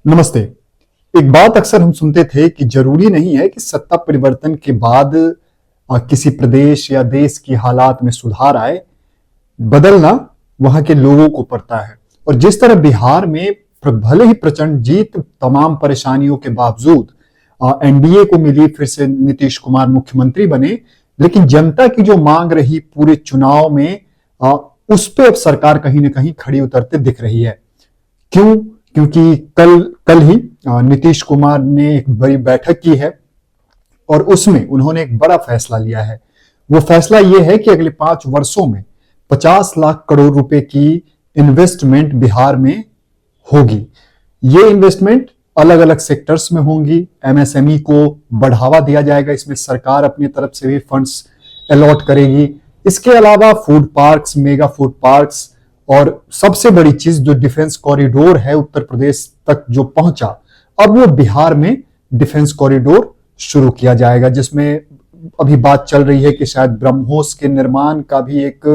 नमस्ते। एक बात अक्सर हम सुनते थे कि जरूरी नहीं है कि सत्ता परिवर्तन के बाद किसी प्रदेश या देश की हालात में सुधार आए। बदलना वहां के लोगों को पड़ता है। और जिस तरह बिहार में भले ही प्रचंड जीत, तमाम परेशानियों के बावजूद एनडीए को मिली, फिर से नीतीश कुमार मुख्यमंत्री बने, लेकिन जनता की जो मांग रही पूरे चुनाव में, अ, उस पे अब सरकार कहीं ना कहीं खड़ी उतरते दिख रही है। क्यों? क्योंकि कल कल ही नीतीश कुमार ने एक बड़ी बैठक की है और उसमें उन्होंने एक बड़ा फैसला लिया है। वो फैसला ये है कि अगले 5 वर्षों में 50 लाख करोड़ रुपए की इन्वेस्टमेंट बिहार में होगी। ये इन्वेस्टमेंट अलग अलग सेक्टर्स में होंगी। एमएसएमई को बढ़ावा दिया जाएगा, इसमें सरकार अपनी तरफ से भी फंड्स अलॉट करेगी। इसके अलावा food parks, mega food parks, और सबसे बड़ी चीज जो डिफेंस कॉरिडोर है उत्तर प्रदेश तक जो पहुंचा, अब वो बिहार में डिफेंस कॉरिडोर शुरू किया जाएगा, जिसमें अभी बात चल रही है कि शायद ब्रह्मोस के निर्माण का भी एक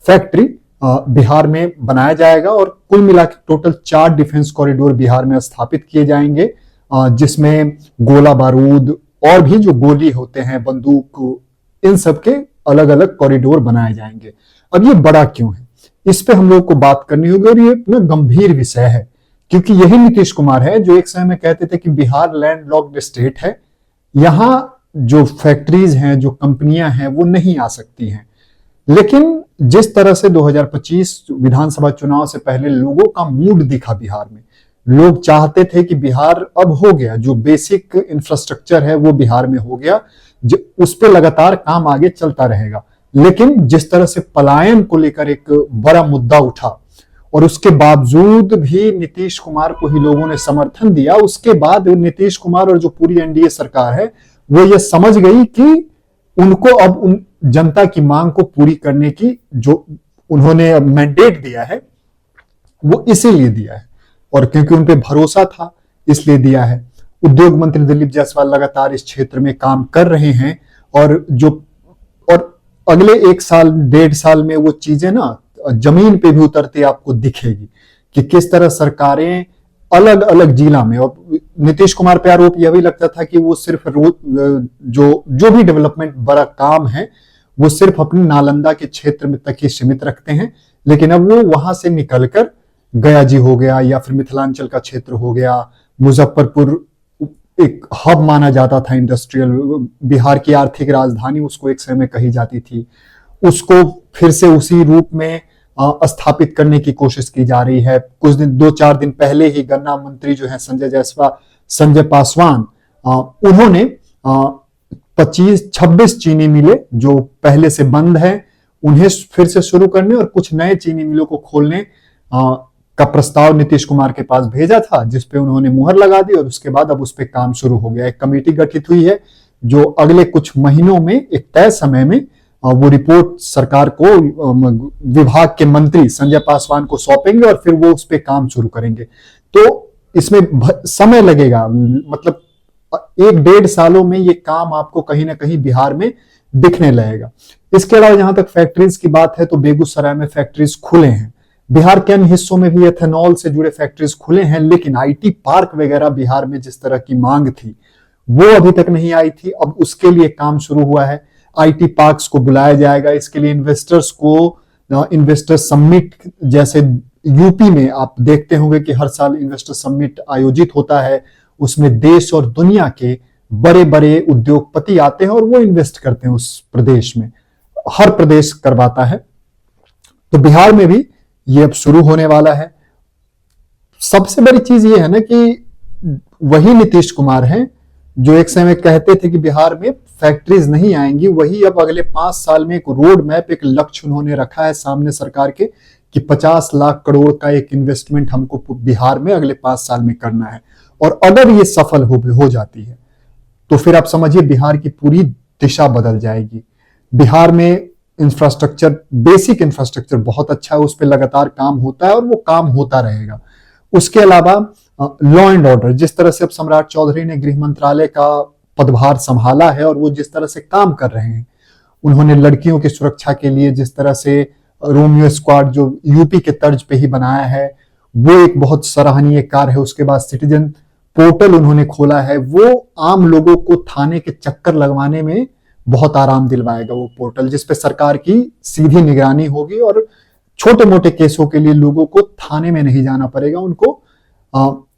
फैक्ट्री बिहार में बनाया जाएगा। और कुल मिला के टोटल 4 डिफेंस कॉरिडोर बिहार में स्थापित किए जाएंगे, जिसमें गोला बारूद और भी जो गोली होते हैं, बंदूक, इन सब के अलग अलग कॉरिडोर बनाए जाएंगे। अब ये बड़ा क्यों है, इस पे हम लोग को बात करनी होगी। और ये इतना गंभीर विषय है क्योंकि यही नीतीश कुमार है जो एक समय में कहते थे कि बिहार लैंडलॉक्ड स्टेट है, यहां जो फैक्ट्रीज हैं, जो कंपनियां हैं, वो नहीं आ सकती हैं। लेकिन जिस तरह से 2025 विधानसभा चुनाव से पहले लोगों का मूड दिखा बिहार में, लोग चाहते थे कि बिहार अब हो गया, जो बेसिक इंफ्रास्ट्रक्चर है वो बिहार में हो गया, उस पर लगातार काम आगे चलता रहेगा। लेकिन जिस तरह से पलायन को लेकर एक बड़ा मुद्दा उठा और उसके बावजूद भी नीतीश कुमार को ही लोगों ने समर्थन दिया, उसके बाद नीतीश कुमार और जो पूरी एनडीए सरकार है वो ये समझ गई कि उनको अब उन जनता की मांग को पूरी करने की जो उन्होंने मैंडेट दिया है वो इसीलिए दिया है, और क्योंकि उन पे भरोसा था इसलिए दिया है। उद्योग मंत्री दिलीप जायसवाल लगातार इस क्षेत्र में काम कर रहे हैं और अगले 1 साल 1.5 साल में वो चीजें ना जमीन पे भी उतरती आपको दिखेगी कि किस तरह सरकारें अलग अलग जिला में। और नीतीश कुमार पे आरोप यह भी लगता था कि वो सिर्फ जो भी डेवलपमेंट बड़ा काम है वो सिर्फ अपनी नालंदा के क्षेत्र में तक ही सीमित रखते हैं, लेकिन अब वो वहां से निकलकर गया जी हो गया, या फिर मिथिलांचल का क्षेत्र हो गया, मुजफ्फरपुर एक हब माना जाता था इंडस्ट्रियल, बिहार की आर्थिक राजधानी उसको एक समय कही जाती थी, उसको फिर से उसी रूप में स्थापित करने की कोशिश की जा रही है। कुछ दिन 2-4 दिन पहले ही गन्ना मंत्री जो है संजय पासवान, उन्होंने 25-26 चीनी मिलें जो पहले से बंद है उन्हें फिर से शुरू करने और कुछ नए चीनी मिलों को खोलने का प्रस्ताव नीतीश कुमार के पास भेजा था, जिसपे उन्होंने मुहर लगा दी और उसके बाद अब उस पे काम शुरू हो गया। एक कमेटी गठित हुई है जो अगले कुछ महीनों में एक तय समय में वो रिपोर्ट सरकार को, विभाग के मंत्री संजय पासवान को सौंपेंगे और फिर वो उस पे काम शुरू करेंगे। तो इसमें समय लगेगा, मतलब 1-1.5 सालों में ये काम आपको कहीं ना कहीं बिहार में दिखने लगेगा। इसके अलावा जहां तक फैक्ट्रीज की बात है तो बेगूसराय में फैक्ट्रीज खुले हैं, बिहार के अन्य हिस्सों में भी एथेनॉल से जुड़े फैक्ट्रीज खुले हैं, लेकिन आईटी पार्क वगैरह बिहार में जिस तरह की मांग थी वो अभी तक नहीं आई थी। अब उसके लिए काम शुरू हुआ है, आईटी पार्क्स को बुलाया जाएगा। इसके लिए इन्वेस्टर्स को इन्वेस्टर समिट, जैसे यूपी में आप देखते होंगे कि हर साल इन्वेस्टर समिट आयोजित होता है, उसमें देश और दुनिया के बड़े बड़े उद्योगपति आते हैं और वो इन्वेस्ट करते हैं उस प्रदेश में, हर प्रदेश करवाता है। तो बिहार में भी ये अब शुरू होने वाला है। सबसे बड़ी चीज ये है ना कि वही नीतीश कुमार हैं जो एक समय कहते थे कि बिहार में फैक्ट्रीज नहीं आएंगी, वही अब अगले 5 साल में एक रोड मैप, एक लक्ष्य उन्होंने रखा है सामने सरकार के कि 50 लाख करोड़ का एक इन्वेस्टमेंट हमको बिहार में अगले 5 साल में करना है। और अगर ये सफल हो जाती है तो फिर आप समझिए बिहार की पूरी दिशा बदल जाएगी। बिहार में इंफ्रास्ट्रक्चर, बेसिक इंफ्रास्ट्रक्चर बहुत अच्छा है, उस पर लगातार काम होता है और वो काम होता रहेगा। उसके अलावा लॉ एंड ऑर्डर, जिस तरह से अब सम्राट चौधरी ने गृह मंत्रालय का पदभार संभाला है और वो जिस तरह से काम कर रहे हैं, उन्होंने लड़कियों की सुरक्षा के लिए जिस तरह से रोमियो स्क्वाड जो यूपी के तर्ज पे ही बनाया है, वो एक बहुत सराहनीय कार्य है। उसके बाद सिटीजन पोर्टल उन्होंने खोला है, वो आम लोगों को थाने के चक्कर लगवाने में बहुत आराम दिलवाएगा वो पोर्टल, जिसपे सरकार की सीधी निगरानी होगी और छोटे मोटे केसों के लिए लोगों को थाने में नहीं जाना पड़ेगा, उनको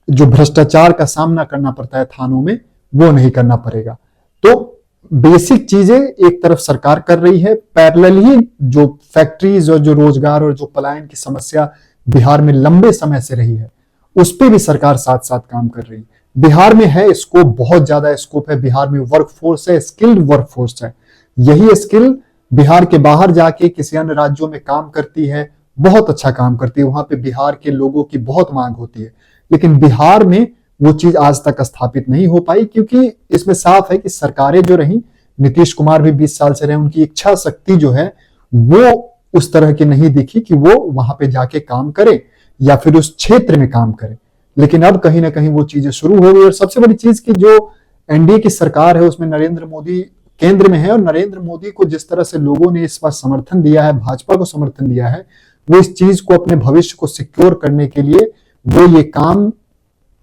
जो भ्रष्टाचार का सामना करना पड़ता है थानों में वो नहीं करना पड़ेगा। तो बेसिक चीजें एक तरफ सरकार कर रही है, पैरेलल ही जो फैक्ट्रीज और जो रोजगार और जो पलायन की समस्या बिहार में लंबे समय से रही है उस पर भी सरकार साथ साथ काम कर रही है। बिहार में है स्कोप, बहुत ज्यादा स्कोप है। बिहार में वर्कफोर्स है, स्किल्ड वर्कफोर्स है। यही स्किल बिहार के बाहर जाके किसी अन्य राज्यों में काम करती है, बहुत अच्छा काम करती है, वहां पे बिहार के लोगों की बहुत मांग होती है। लेकिन बिहार में वो चीज आज तक स्थापित नहीं हो पाई, क्योंकि इसमें साफ है कि सरकारें जो रही, नीतीश कुमार भी 20 साल से रहे, उनकी इच्छा शक्ति जो है वो उस तरह की नहीं दिखी कि वो वहां पे जाके काम करे या फिर उस क्षेत्र में काम करे। लेकिन अब कहीं ना कहीं वो चीजें शुरू हो गई। और सबसे बड़ी चीज की जो एनडीए की सरकार है उसमें नरेंद्र मोदी केंद्र में है, और नरेंद्र मोदी को जिस तरह से लोगों ने इस बार समर्थन दिया है, भाजपा को समर्थन दिया है, वो इस चीज को अपने भविष्य को सिक्योर करने के लिए वो ये काम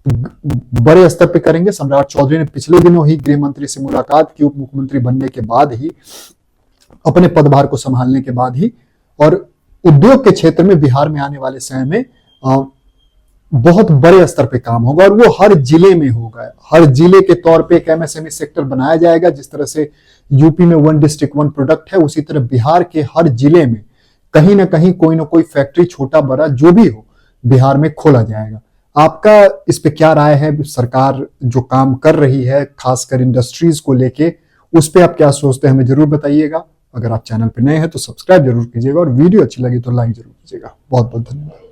बड़े स्तर पे करेंगे। सम्राट चौधरी ने पिछले दिनों ही गृह मंत्री से मुलाकात की, उप मुख्यमंत्री बनने के बाद ही, अपने पदभार को संभालने के बाद ही। और उद्योग के क्षेत्र में बिहार में आने वाले समय में बहुत बड़े स्तर पे काम होगा, और वो हर जिले में होगा। हर जिले के तौर पे एक एमएसएमई सेक्टर बनाया जाएगा। जिस तरह से यूपी में 1 डिस्ट्रिक्ट 1 प्रोडक्ट है, उसी तरह बिहार के हर जिले में कहीं ना कहीं कोई ना कोई फैक्ट्री, छोटा बड़ा जो भी हो, बिहार में खोला जाएगा। आपका इस पे क्या राय है? सरकार जो काम कर रही है खासकर इंडस्ट्रीज को लेके, उस पे आप क्या सोचते हैं हमें जरूर बताइएगा। अगर आप चैनल पे नए हैं तो सब्सक्राइब जरूर कीजिएगा, और वीडियो अच्छी लगी तो लाइक जरूर कीजिएगा। बहुत बहुत धन्यवाद।